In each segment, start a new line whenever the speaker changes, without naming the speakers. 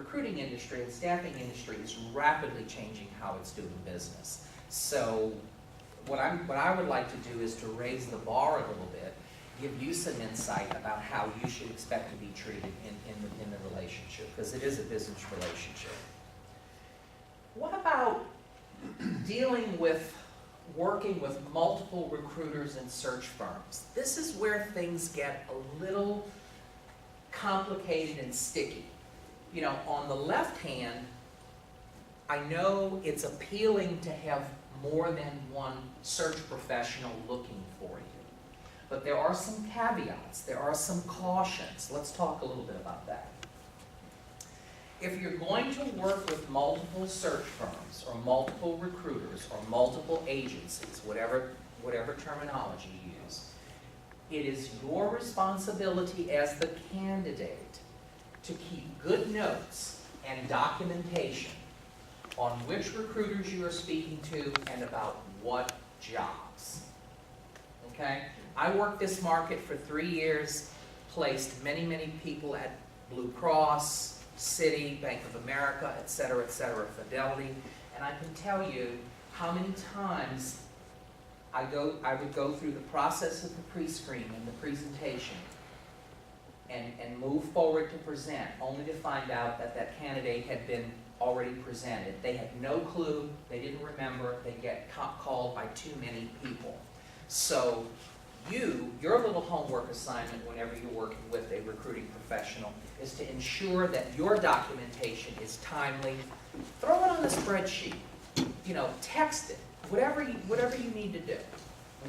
recruiting industry and staffing industry is rapidly changing how it's doing business. So what I would like to do is to raise the bar a little bit, give you some insight about how you should expect to be treated in the relationship, because it is a business relationship. What about dealing with working with multiple recruiters and search firms? This is where things get a little complicated and sticky. You know, on the left hand, I know it's appealing to have more than one search professional looking for you. But there are some caveats, there are some cautions. Let's talk a little bit about that. If you're going to work with multiple search firms or multiple recruiters or multiple agencies, whatever terminology you use, it is your responsibility as the candidate to keep good notes and documentation on which recruiters you are speaking to and about what jobs. Okay? I worked this market for 3 years, placed many, many people at Blue Cross, Citi, Bank of America, et cetera, Fidelity, and I can tell you how many times I would go through the process of the pre-screen and the presentation and move forward to present, only to find out that that candidate had been already presented. They had no clue, they didn't remember, they get called by too many people. So your little homework assignment whenever you're working with a recruiting professional is to ensure that your documentation is timely. Throw it on a spreadsheet, you know, text it, whatever you need to do,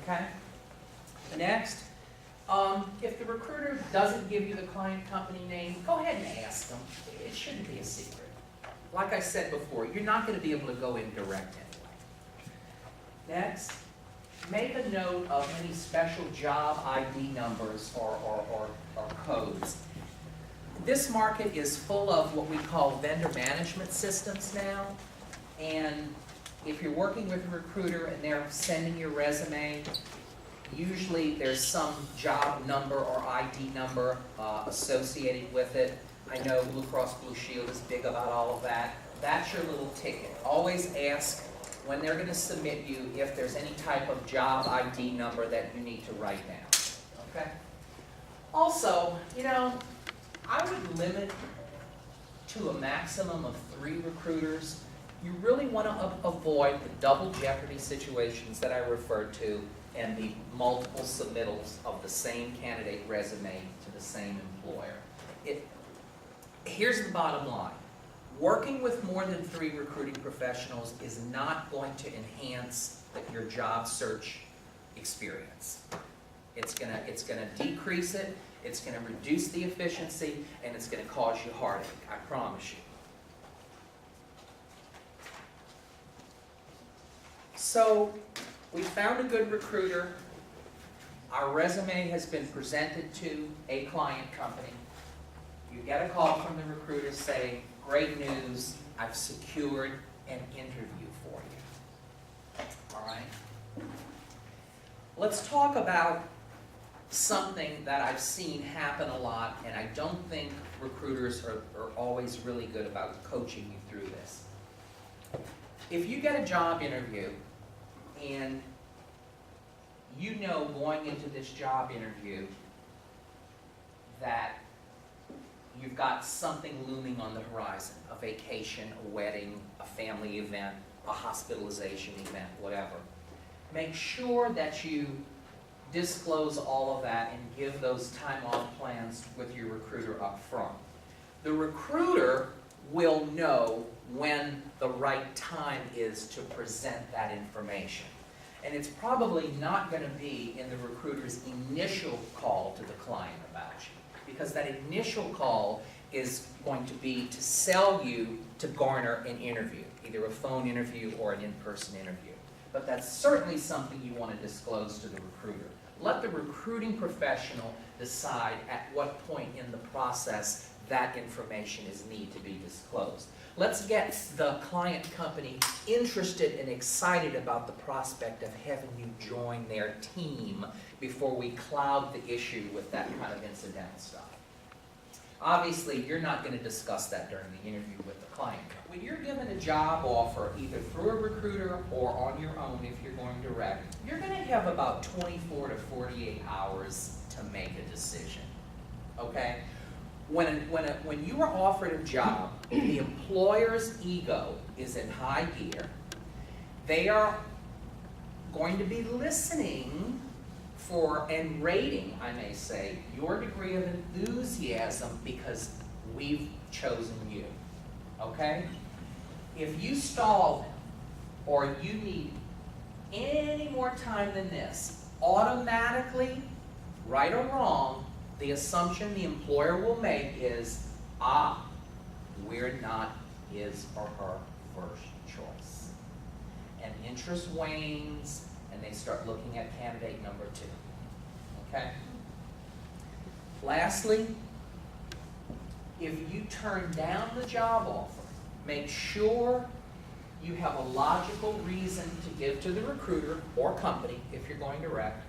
okay? Next, if the recruiter doesn't give you the client company name, go ahead and ask them. It shouldn't be a secret. Like I said before, you're not going to be able to go in direct anyway. Next, make a note of any special job ID numbers or codes. This market is full of what we call vendor management systems now, and if you're working with a recruiter and they're sending your resume, usually there's some job number or ID number associated with it. I know Blue Cross Blue Shield is big about all of that. That's your little ticket. Always ask when they're going to submit you if there's any type of job ID number that you need to write down. Okay? Also, you know, I would limit to a maximum of 3 recruiters. You really want to avoid the double jeopardy situations that I referred to and the multiple submittals of the same candidate resume to the same employer. Here's the bottom line. Working with more than 3 recruiting professionals is not going to enhance your job search experience. It's gonna decrease it, it's gonna reduce the efficiency, and it's gonna cause you heartache, I promise you. So, we found a good recruiter. Our resume has been presented to a client company. You get a call from the recruiter saying, great news, I've secured an interview for you. All right? Let's talk about something that I've seen happen a lot, and I don't think recruiters are always really good about coaching you through this. If you get a job interview and you know going into this job interview that you've got something looming on the horizon, a vacation, a wedding, a family event, a hospitalization event, whatever. Make sure that you disclose all of that and give those time off plans with your recruiter up front. The recruiter will know when the right time is to present that information. And it's probably not going to be in the recruiter's initial call to the client about you, because that initial call is going to be to sell you to garner an interview, either a phone interview or an in-person interview. But that's certainly something you want to disclose to the recruiter. Let the recruiting professional decide at what point in the process that information is need to be disclosed. Let's get the client company interested and excited about the prospect of having you join their team before we cloud the issue with that kind of incidental stuff. Obviously, you're not going to discuss that during the interview with the client. When you're given a job offer, either through a recruiter or on your own if you're going direct, you're going to have about 24 to 48 hours to make a decision, okay? When you are offered a job, the employer's ego is in high gear. They are going to be listening for and rating, I may say, your degree of enthusiasm because we've chosen you, okay? If you stall them or you need any more time than this, automatically, right or wrong, the assumption the employer will make is, we're not his or her first choice. And interest wanes, and they start looking at candidate number 2. Okay? Lastly, if you turn down the job offer, make sure you have a logical reason to give to the recruiter or company, if you're going direct,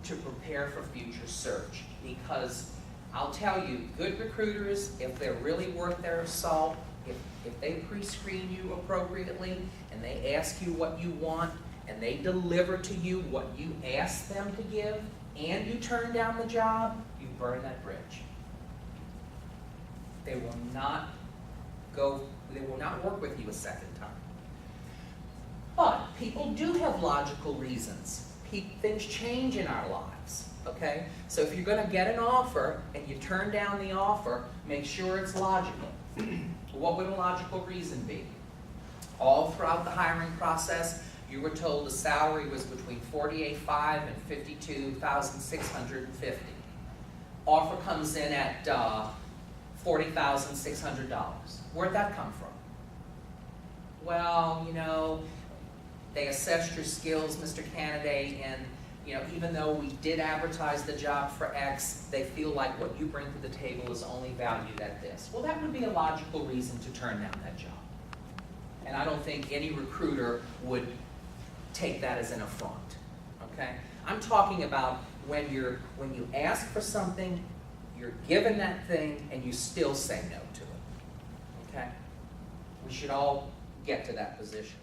to prepare for future search. Because I'll tell you, good recruiters, if they're really worth their salt, if they pre-screen you appropriately and they ask you what you want and they deliver to you what you ask them to give and you turn down the job, you burn that bridge. They will not work with you a second time. But people do have logical reasons. Things change in our lives, okay? So if you're going to get an offer and you turn down the offer, make sure it's logical. What would a logical reason be? All throughout the hiring process, you were told the salary was between $48,500 and $52,650. Offer comes in at $40,600. Where'd that come from? Well, you know, they assessed your skills, Mr. Candidate, and even though we did advertise the job for X, they feel like what you bring to the table is only valued at this. Well, that would be a logical reason to turn down that job. And I don't think any recruiter would take that as an affront, okay? I'm talking about when you ask for something, you're given that thing, and you still say no to it, okay? We should all get to that position.